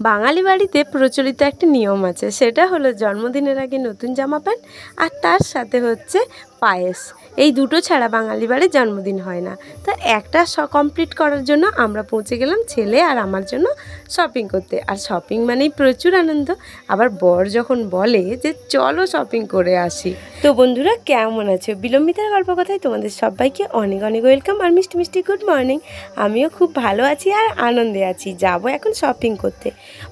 বাঙালি বাড়িতে প্রচলিত একটা নিয়ম আছে, সেটা হলো জন্মদিনের আগে নতুন জামা প্যান্ট আর তার সাথে হচ্ছে পায়েস। এই দুটো ছাড়া বাঙালি বাড়ির জন্মদিন হয় না। তো একটা কমপ্লিট করার জন্য আমরা পৌঁছে গেলাম ছেলে আর আমার জন্য শপিং করতে। আর শপিং মানেই প্রচুর আনন্দ। আবার বর যখন বলে যে চলো শপিং করে আসি। তো বন্ধুরা কেমন আছো? বিলম্বিতার গল্প কথায় তোমাদের সবাইকে অনেক অনেক ওয়েলকাম আর মিষ্টি মিষ্টি গুড মর্নিং। আমিও খুব ভালো আছি আর আনন্দে আছি। যাব এখন শপিং করতে,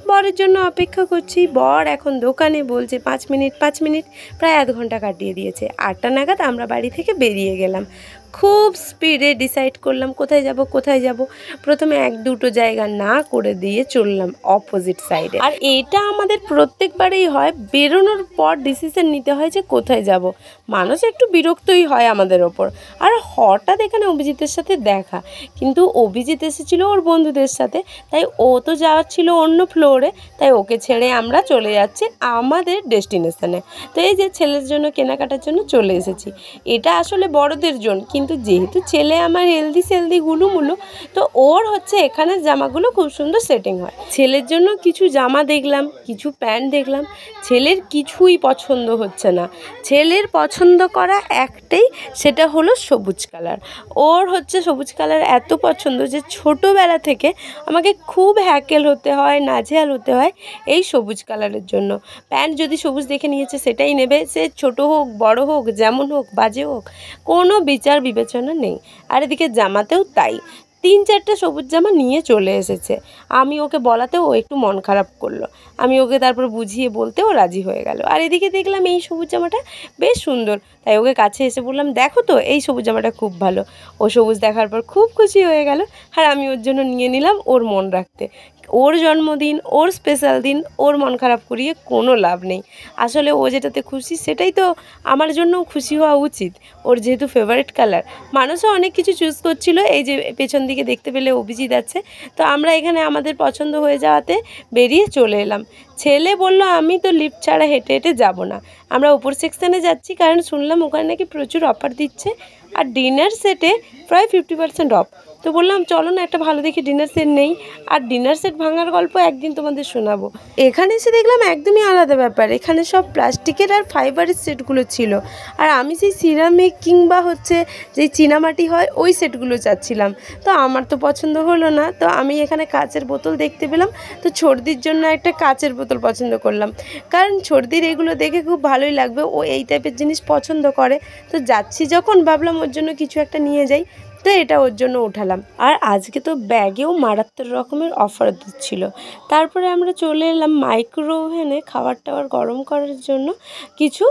বরের জন্য অপেক্ষা করছি। বর এখন দোকানে বলছে 5 মিনিট, প্রায় আধ ঘন্টা কাটিয়ে দিয়েছে। 8টা নাগাদ আমরা বাড়ি থেকে বেরিয়ে গেলাম। খুব স্পিডে ডিসাইড করলাম কোথায় যাব। প্রথমে 1-2টো জায়গা না করে দিয়ে চললাম অপোজিট সাইডে। আর এটা আমাদের প্রত্যেকবারেই হয়, বেরোনোর পর ডিসিশন নিতে হয় যে কোথায় যাব। মানুষ একটু বিরক্তই হয় আমাদের ওপর। আর হঠাৎ এখানে অভিজিতের সাথে দেখা, কিন্তু অভিজিৎ এসেছিলো ওর বন্ধুদের সাথে, তাই ও তো যাওয়ার ছিল অন্য ফ্লোরে, তাই ওকে ছেড়ে আমরা চলে যাচ্ছি আমাদের ডেস্টিনেশনে। তো এই যে ছেলের জন্য কেনাকাটার জন্য চলে এসেছি। এটা আসলে বড়দের জন্য, কিন্তু যেহেতু ছেলে আমার হেলদি গুলুমুলু, তো ওর হচ্ছে এখানে জামাগুলো খুব সুন্দর সেটিং হয়। ছেলের জন্য কিছু জামা দেখলাম, কিছু প্যান্ট দেখলাম। ছেলের কিছুই পছন্দ হচ্ছে না। ছেলের পছন্দ করা একটাই, সেটা হলো সবুজ কালার। ওর হচ্ছে সবুজ কালার এত পছন্দ যে ছোটোবেলা থেকে আমাকে খুব হ্যাকেল হতে হয়, নাজেহাল হতে হয় এই সবুজ কালারের জন্য। প্যান্ট যদি সবুজ দেখে নিয়েছে সেটাই নেবে, সে ছোটো হোক বড় হোক, যেমন হোক বাজে হোক, কোনো বিচার বিবেচনা নেই। আর এদিকে জামাতেও তাই। 3-4টে সবুজ জামা নিয়ে চলে এসেছে। আমি ওকে বলাতেও ও একটু মন খারাপ করলো। আমি ওকে তারপর বুঝিয়ে বলতেও রাজি হয়ে গেল। আর এদিকে দেখলাম এই সবুজ জামাটা বেশ সুন্দর, তাই ওকে কাছে এসে বললাম দেখো তো এই সবুজ জামাটা খুব ভালো। ও সবুজ দেখার পর খুব খুশি হয়ে গেল। আর আমি ওর জন্য নিয়ে নিলাম ওর মন রাখতে। ওর জন্মদিন, ওর স্পেশাল দিন, ওর মন খারাপ করিয়ে কোনো লাভ নেই। আসলে ও যেটাতে খুশি সেটাই তো আমার জন্যও খুশি হওয়া উচিত। ওর যেহেতু ফেভারিট কালার। মানুষও অনেক কিছু চুজ করছিল। এই যে পেছন দিকে দেখতে পেলে অভিজিৎ আছে। তো আমরা এখানে আমাদের পছন্দ হয়ে যাওয়াতে বেরিয়ে চলে এলাম। ছেলে বলল আমি তো লিফট ছাড়া হেঁটে হেঁটে যাব না, আমরা উপর সেকশানে যাচ্ছি, কারণ শুনলাম ওখানে নাকি প্রচুর অফার দিচ্ছে আর ডিনার সেটে প্রায় 50% অফ। তো বললাম চলো না একটা ভালো দেখে ডিনার সেট নেই। আর ডিনার সেট ভাঙার গল্প একদিন তোমাদের শোনাবো। এখানে এসে দেখলাম একদমই আলাদা ব্যাপার। এখানে সব প্লাস্টিকের আর ফাইবারের সেটগুলো ছিল, আর আমি সেই সিরামিক কিংবা হচ্ছে যেই চীনামাটি হয় ওই সেটগুলো চাচ্ছিলাম। তো আমার তো পছন্দ হলো না। তো আমি এখানে কাচের বোতল দেখতে পেলাম, তো ছর্দির জন্য একটা কাচের বোতল পছন্দ করলাম, কারণ ছর্দির এগুলো দেখে খুব ভালোই লাগবে, ও এই টাইপের জিনিস পছন্দ করে। তো যাচ্ছি যখন ভাবলাম ওর জন্য কিছু একটা নিয়ে যাই, তো এটা ওর জন্য উঠালাম। আর আজকে তো ব্যাগেও মারাত্মক রকমের অফার দিচ্ছিল। তারপরে আমরা চলে এলাম মাইক্রো ওভেনে খাবার টাবার গরম করার জন্য কিছু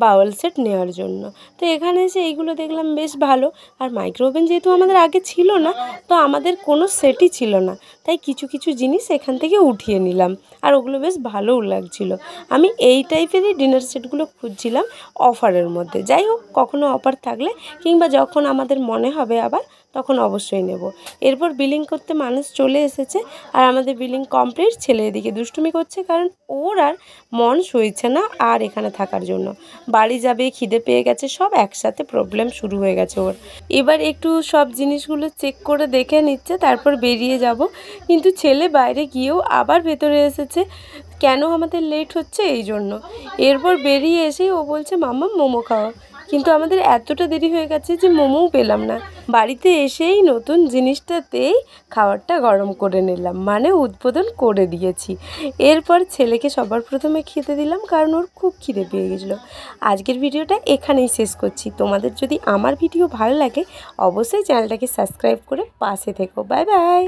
বাউল সেট নেওয়ার জন্য। তো এখানে এসে এইগুলো দেখলাম বেশ ভালো। আর মাইক্রো ওভেন যেহেতু আমাদের আগে ছিল না, তো আমাদের কোনো সেটই ছিল না, তাই কিছু কিছু জিনিস এখান থেকে উঠিয়ে নিলাম। আর ওগুলো বেশ ভালোও লাগছিল। আমি এই টাইপেরই ডিনার সেটগুলো খুঁজছিলাম অফারের মধ্যে। যাই হোক, কখনো অফার থাকলে কিংবা যখন আমাদের মনে হবে আবার, তখন অবশ্যই নেব। এরপর বিলিং করতে মানুষ চলে এসেছে, আর আমাদের বিলিং কমপ্লিট। ছেলে এদিকে দুষ্টুমি করছে, কারণ ওর আর মন সইছে না আর এখানে থাকার জন্য। বাড়ি যাবে, খিদে পেয়ে গেছে, সব একসাথে প্রবলেম শুরু হয়ে গেছে ওর। এবার একটু সব জিনিসগুলো চেক করে দেখে নিচ্ছে, তারপর বেরিয়ে যাব। কিন্তু ছেলে বাইরে গিয়েও আবার ভেতরে এসেছে, কেন আমাদের লেট হচ্ছে এই জন্য। এরপর বেরিয়ে এসেই ও বলছে মাম্মা মোমো খাওয়া, কিন্তু আমাদের এতটা দেরি হয়ে গেছে যে মোমোও পেলাম না। বাড়িতে এসেই নতুন জিনিসটাতেই খাবারটা গরম করে নিলাম, মানে উদ্বোধন করে দিয়েছি। এরপর ছেলেকে সবার প্রথমে খেতে দিলাম, কারণ ওর খুব খিদে পেয়ে গেছিলো। আজকের ভিডিওটা এখানেই শেষ করছি। তোমাদের যদি আমার ভিডিও ভালো লাগে অবশ্যই চ্যানেলটাকে সাবস্ক্রাইব করে পাশে থেকো। Bye bye.